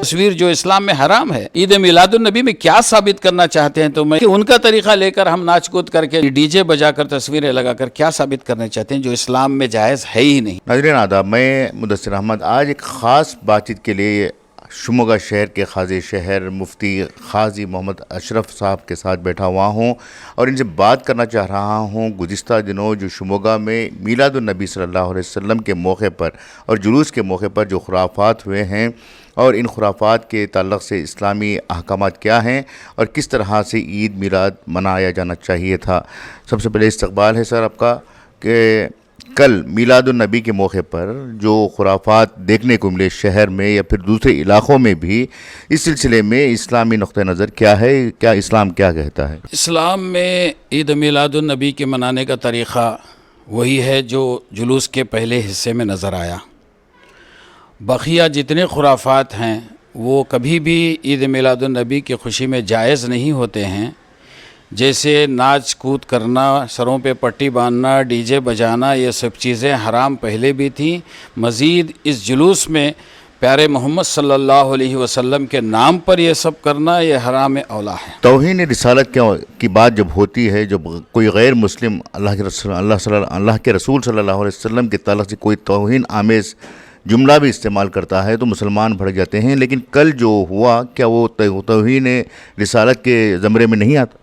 تصویر جو اسلام میں حرام ہے، عید میلاد النبی میں کیا ثابت کرنا چاہتے ہیں؟ تو میں ان کا طریقہ لے کر ہم ناچ کود کر کے ڈی جے بجا کر تصویریں لگا کر کیا ثابت کرنا چاہتے ہیں جو اسلام میں جائز ہے ہی نہیں۔ ناظرین آداب، میں مدثر احمد آج ایک خاص بات چیت کے لیے شموگا شہر کے قاضی شہر مفتی قاضی محمد اشرف صاحب کے ساتھ بیٹھا ہوا ہوں اور ان سے بات کرنا چاہ رہا ہوں گزشتہ دنوں جو شموگا میں میلاد النبی صلی اللہ علیہ وسلم کے موقع پر اور جلوس کے موقع پر جو خرافات ہوئے ہیں اور ان خرافات کے تعلق سے اسلامی احکامات کیا ہیں اور کس طرح سے عید میلاد منایا جانا چاہیے تھا۔ سب سے پہلے استقبال ہے سر آپ کا کہ کل میلاد النبی کے موقع پر جو خرافات دیکھنے کو ملے شہر میں یا پھر دوسرے علاقوں میں بھی، اس سلسلے میں اسلامی نقطہ نظر کیا ہے؟ کیا اسلام کیا کہتا ہے؟ اسلام میں عید میلاد النبی کے منانے کا طریقہ وہی ہے جو جلوس کے پہلے حصے میں نظر آیا۔ بقیہ جتنے خرافات ہیں وہ کبھی بھی عید میلاد النبی کی خوشی میں جائز نہیں ہوتے ہیں، جیسے ناچ کود کرنا، سروں پہ پٹی باندھنا، ڈی جے بجانا، یہ سب چیزیں حرام پہلے بھی تھیں۔ مزید اس جلوس میں پیارے محمد صلی اللہ علیہ وسلم کے نام پر یہ سب کرنا یہ حرام اولا ہے۔ توہین رسالت کی بات جب ہوتی ہے، جب کوئی غیر مسلم اللہ کے رسول صلی اللہ علیہ وسلم کے تعلق سے کوئی توہین آمیز جملہ بھی استعمال کرتا ہے تو مسلمان بھڑک جاتے ہیں، لیکن کل جو ہوا کیا وہ توہین رسالت کے زمرے میں نہیں آتا؟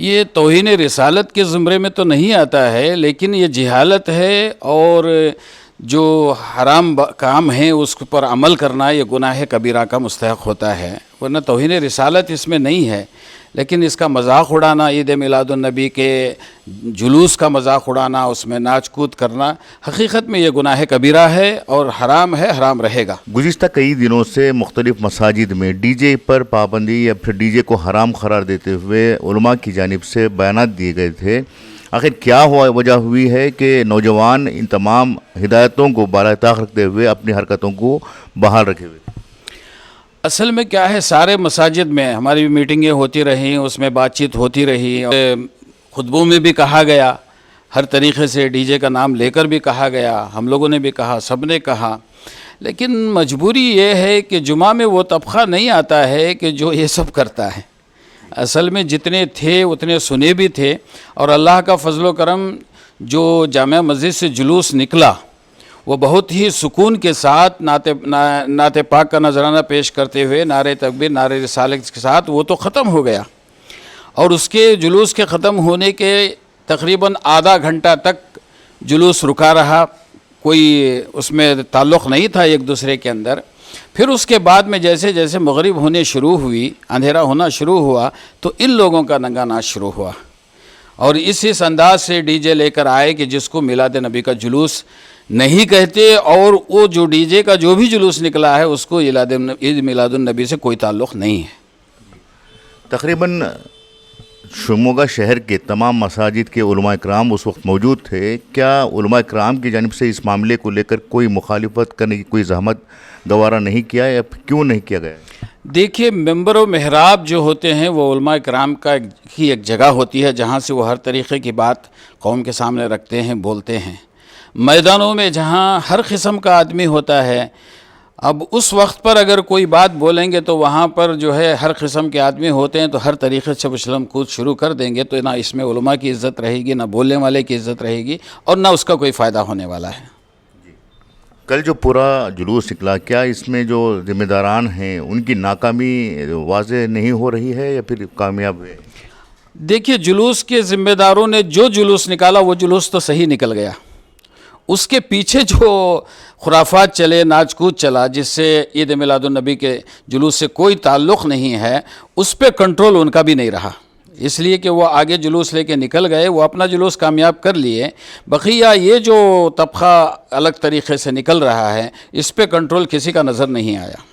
یہ توہین رسالت کے زمرے میں تو نہیں آتا ہے، لیکن یہ جہالت ہے اور جو حرام کام ہے اس پر عمل کرنا یہ گناہ کبیرہ کا مستحق ہوتا ہے، ورنہ توہین رسالت اس میں نہیں ہے۔ لیکن اس کا مذاق اڑانا، عید میلاد النبی کے جلوس کا مذاق اڑانا، اس میں ناچ کود کرنا، حقیقت میں یہ گناہ کبیرہ ہے اور حرام ہے، حرام رہے گا۔ گزشتہ کئی دنوں سے مختلف مساجد میں ڈی جے پر پابندی یا پھر ڈی جے کو حرام قرار دیتے ہوئے علماء کی جانب سے بیانات دیے گئے تھے۔ آخر کیا وجہ ہوئی ہے کہ نوجوان ان تمام ہدایتوں کو بالائے طاق رکھتے ہوئے اپنی حرکتوں کو بحال رکھے ہوئے؟ اصل میں کیا ہے، سارے مساجد میں ہماری میٹنگیں ہوتی رہیں، اس میں بات چیت ہوتی رہی، خطبوں میں بھی کہا گیا، ہر طریقے سے ڈی جے کا نام لے کر بھی کہا گیا، ہم لوگوں نے بھی کہا، سب نے کہا، لیکن مجبوری یہ ہے کہ جمعہ میں وہ طبقہ نہیں آتا ہے کہ جو یہ سب کرتا ہے۔ اصل میں جتنے تھے اتنے سنے بھی تھے، اور اللہ کا فضل و کرم جو جامع مسجد سے جلوس نکلا وہ بہت ہی سکون کے ساتھ نعت پاک کا نذرانہ پیش کرتے ہوئے نعرہ تکبیر، نعرہ رسالت کے ساتھ وہ تو ختم ہو گیا، اور اس کے جلوس کے ختم ہونے کے تقریباً آدھا گھنٹہ تک جلوس رکا رہا، کوئی اس میں تعلق نہیں تھا ایک دوسرے کے اندر۔ پھر اس کے بعد میں جیسے جیسے مغرب ہونے شروع ہوئی، اندھیرا ہونا شروع ہوا، تو ان لوگوں کا ننگا ناچ شروع ہوا، اور اس انداز سے ڈی جے لے کر آئے کہ جس کو میلاد نبی کا جلوس نہیں کہتے، اور وہ جو ڈی جے کا جو بھی جلوس نکلا ہے اس کو عید میلاد النبی سے کوئی تعلق نہیں ہے۔ تقریباً شموگا شہر کے تمام مساجد کے علماء کرام اس وقت موجود تھے۔ کیا علماء کرام کی جانب سے اس معاملے کو لے کر کوئی مخالفت کرنے کی کوئی زحمت گوارا نہیں کیا، یا کیوں نہیں کیا گیا؟ دیکھیے، ممبر و محراب جو ہوتے ہیں وہ علماء کرام کی ایک جگہ ہوتی ہے جہاں سے وہ ہر طریقے کی بات قوم کے سامنے رکھتے ہیں، بولتے ہیں۔ میدانوں میں جہاں ہر قسم کا آدمی ہوتا ہے، اب اس وقت پر اگر کوئی بات بولیں گے تو وہاں پر جو ہے ہر قسم کے آدمی ہوتے ہیں، تو ہر طریقے سے وشلم کود شروع کر دیں گے، تو نہ اس میں علماء کی عزت رہے گی، نہ بولنے والے کی عزت رہے گی، اور نہ اس کا کوئی فائدہ ہونے والا ہے۔ کل جو پورا جلوس نکلا، کیا اس میں جو ذمہ داران ہیں ان کی ناکامی واضح نہیں ہو رہی ہے یا پھر کامیاب ہوئے؟ دیکھیے، جلوس کے ذمہ داروں نے جو جلوس نکالا وہ جلوس تو صحیح نکل گیا، اس کے پیچھے جو خرافات چلے، ناچ کود چلا، جس سے عید میلاد النبی کے جلوس سے کوئی تعلق نہیں ہے، اس پہ کنٹرول ان کا بھی نہیں رہا، اس لیے کہ وہ آگے جلوس لے کے نکل گئے، وہ اپنا جلوس کامیاب کر لیے۔ بقیہ یہ جو طبقہ الگ طریقے سے نکل رہا ہے، اس پہ کنٹرول کسی کا نظر نہیں آیا۔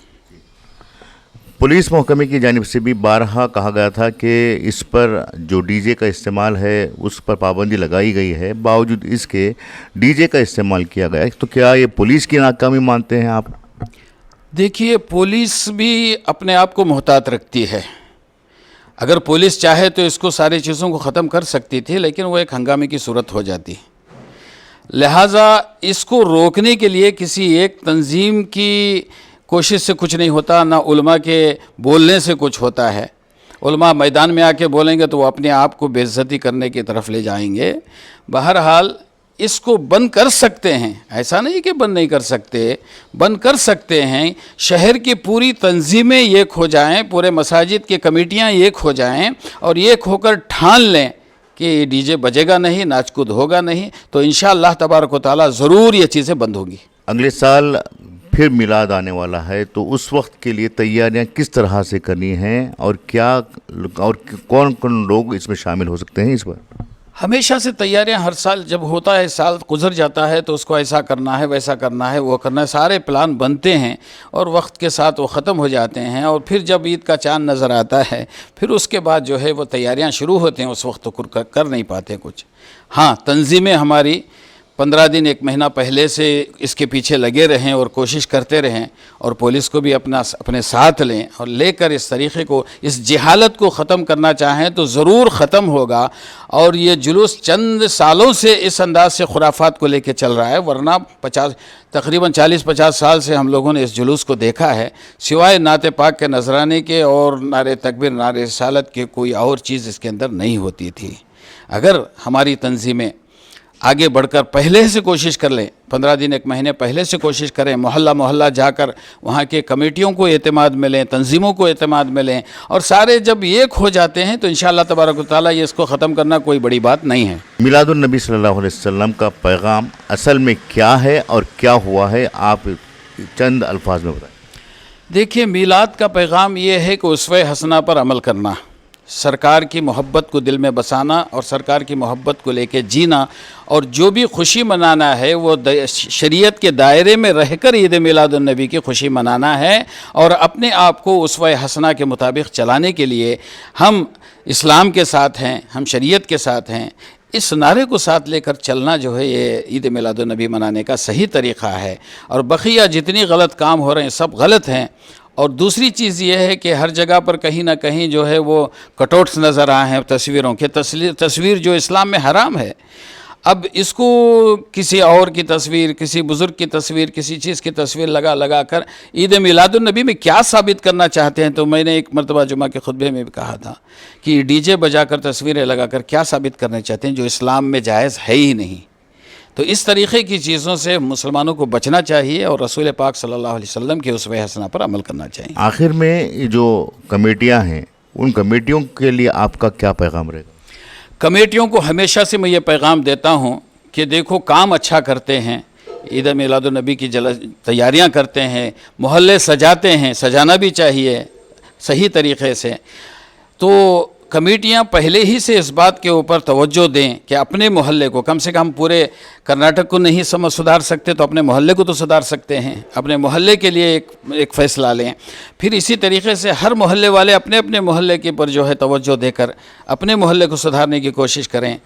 پولیس محکمے کی جانب سے بھی بارہا کہا گیا تھا کہ اس پر جو ڈی جے کا استعمال ہے اس پر پابندی لگائی گئی ہے، باوجود اس کے ڈی جے کا استعمال کیا گیا ہے، تو کیا یہ پولیس کی ناکامی مانتے ہیں آپ؟ دیکھیے، پولیس بھی اپنے آپ کو محتاط رکھتی ہے، اگر پولیس چاہے تو اس کو ساری چیزوں کو ختم کر سکتی تھی، لیکن وہ ایک ہنگامے کی صورت ہو جاتی، لہٰذا اس کو روکنے کے لیے کسی ایک تنظیم کی कोशिश से कुछ नहीं होता, ना उलमा के बोलने से कुछ होता है। उलमा मैदान में आके बोलेंगे तो वो अपने आप को बेइज्जती करने की तरफ ले जाएंगे। बहरहाल इसको बंद कर सकते हैं, ऐसा नहीं कि बंद नहीं कर सकते, बंद कर सकते हैं। शहर की पूरी तंजीमें एक हो जाएं, पूरे मसाजिद की कमेटियां एक हो जाएं और एक होकर ठान लें कि डीजे बजेगा नहीं, नाच कूद होगा नहीं, तो इंशाअल्लाह तबारक व तआला ज़रूर ये चीज़ें बंद होंगी। अगले साल फिर मिलाद आने वाला है, तो उस वक्त के लिए तैयारियां किस तरह से करनी हैं और क्या और कौन कौन लोग इसमें शामिल हो सकते हैं इस पर? हमेशा से तैयारियां हर साल जब होता है, साल गुजर जाता है तो उसको ऐसा करना है, वैसा करना है, वो करना है, सारे प्लान बनते हैं और वक्त के साथ वो ख़त्म हो जाते हैं। और फिर जब ईद का चांद नज़र आता है फिर उसके बाद जो है वो तैयारियां शुरू होती हैं, उस वक्त तो कर नहीं पाते कुछ। हाँ, तंजीमें हमारी 15 दिन 1 महीना पहले से इसके पीछे लगे रहें और कोशिश करते रहें और पुलिस को भी अपने साथ लें और लेकर इस तरीक़े को, इस जहालत को ख़त्म करना चाहें तो ज़रूर ख़त्म होगा। और ये जुलूस चंद सालों से इस अंदाज से खुराफात को लेके चल रहा है, वरना तकरीबन 40-50 साल से हम लोगों ने इस जुलूस को देखा है, सिवाय नाते पाक के नजराने के और नारे तकबीर, नारे रिसालत के कोई और चीज़ इसके अंदर नहीं होती थी। अगर हमारी तंजीमें आगे बढ़कर पहले से कोशिश कर लें, 15 दिन 1 महीने पहले से कोशिश करें, मोहल्ला मोहल्ला जाकर वहाँ के कमेटियों को एतमाद मिलें, तंजीमों को एतमाद मिलें और सारे जब एक हो जाते हैं तो इंशाअल्लाह तबारक व तआला ये इसको ख़त्म करना कोई बड़ी बात नहीं है। मिलादुन नबी सल्लल्लाहु अलैहि वसल्लम का पैगाम असल में क्या है और क्या हुआ है, आप चंद अल्फाज में बताएं। देखिए, मीलाद का पैगाम ये है कि उसवे हसना पर अमल करना, सरकार की मोहब्बत को दिल में बसाना और सरकार की मोहब्बत को लेके जीना और जो भी खुशी मनाना है वो शरीयत के दायरे में रहकर ईद मिलादुन नबी की खुशी मनाना है। और अपने आप को उसवे हसना के मुताबिक चलाने के लिए हम इस्लाम के साथ हैं, हम शरीयत के साथ हैं, इस नारे को साथ लेकर चलना जो है ये ईद मिलादुन नबी मनाने का सही तरीक़ा है। और बक़िया जितनी गलत काम हो रहे हैं सब गलत हैं। और दूसरी चीज़ ये है कि हर जगह पर कहीं ना कहीं जो है वो कटआउट्स नज़र आए हैं तस्वीरों के, तस्वीर जो इस्लाम में हराम है। अब इसको किसी और की तस्वीर, किसी बुज़ुर्ग की तस्वीर, किसी चीज़ की तस्वीर लगा कर ईद मिलादुन नबी में क्या साबित करना चाहते हैं। तो मैंने एक मरतबा जुमा के खुतबे में भी कहा था कि डीजे बजाकर तस्वीरें लगाकर क्या साबित करना चाहते हैं जो इस्लाम में जायज़ है ही नहीं। तो इस तरीक़े की चीज़ों से मुसलमानों को बचना चाहिए और रसूल पाक सल्लल्लाहु अलैहि वसल्लम के उसवे हसना पर अमल करना चाहिए। आखिर में ये जो कमेटियां हैं उन कमेटियों के लिए आपका क्या पैगाम रहेगा? कमेटियों को हमेशा से मैं ये पैगाम देता हूँ कि देखो, काम अच्छा करते हैं, ईद मिलादुन नबी की तैयारियाँ करते हैं, मोहल्ले सजाते हैं, सजाना भी चाहिए सही तरीक़े से। तो कमेटियां पहले ही से इस बात के ऊपर तवज्जो दें कि अपने मोहल्ले को, कम से कम पूरे कर्नाटक को नहीं सुधार सकते तो अपने मोहल्ले को तो सुधार सकते हैं, अपने मोहल्ले के लिए एक फ़ैसला लें। फिर इसी तरीके से हर मोहल्ले वाले अपने अपने मोहल्ले के पर जो है तवज्जो देकर अपने मोहल्ले को सुधारने की कोशिश करें।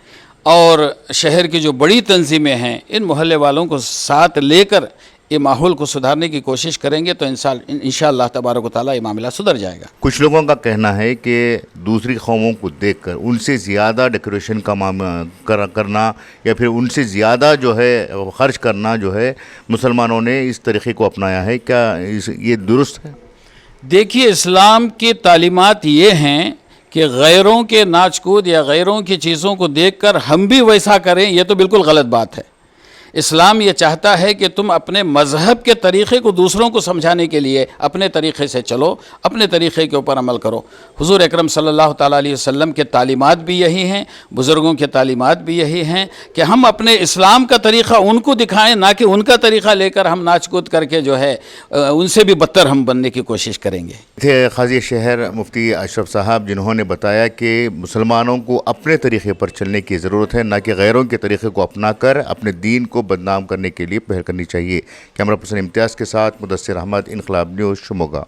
और शहर की जो बड़ी तंजीमें हैं इन मोहल्ले वालों को साथ लेकर ये माहौल को सुधारने की कोशिश करेंगे तो इंशाअल्लाह तबारक व तआला ये मामला सुधर जाएगा। कुछ लोगों का कहना है कि दूसरी कौमों को देखकर उनसे ज़्यादा डेकोरेशन का करना या फिर उनसे ज़्यादा जो है खर्च करना जो है मुसलमानों ने इस तरीक़े को अपनाया है, क्या ये दुरुस्त है? देखिए, इस्लाम की तालीमात ये हैं कि गैरों के नाच कूद या गैरों की चीज़ों को देखकर हम भी वैसा करें, ये तो बिल्कुल गलत बात है। इस्लाम ये चाहता है कि तुम अपने मज़हब के तरीक़े को दूसरों को समझाने के लिए अपने तरीक़े से चलो, अपने तरीक़े के ऊपर अमल करो। हुज़ूर अकरम सल्लल्लाहु ताला अलैहि वसल्लम के तालीमात भी यही हैं, बुज़ुर्गों के तालीमात भी यही हैं कि हम अपने इस्लाम का तरीक़ा उनको दिखाएं, ना कि उनका तरीक़ा लेकर हम नाच कूद करके जो है उनसे भी बदतर हम बनने की कोशिश करेंगे। थे क़ाज़ी शहर मुफ्ती अशरफ साहब, जिन्होंने बताया कि मुसलमानों को अपने तरीक़े पर चलने की ज़रूरत है, ना कि गैरों के तरीक़े को अपना कर अपने दीन को बदनाम करने के लिए पहल करनी चाहिए। कैमरा पर्सन इम्तियाज़ के साथ मुदस्सिर अहमद, इनकलाब न्यूज़, शिमोगा।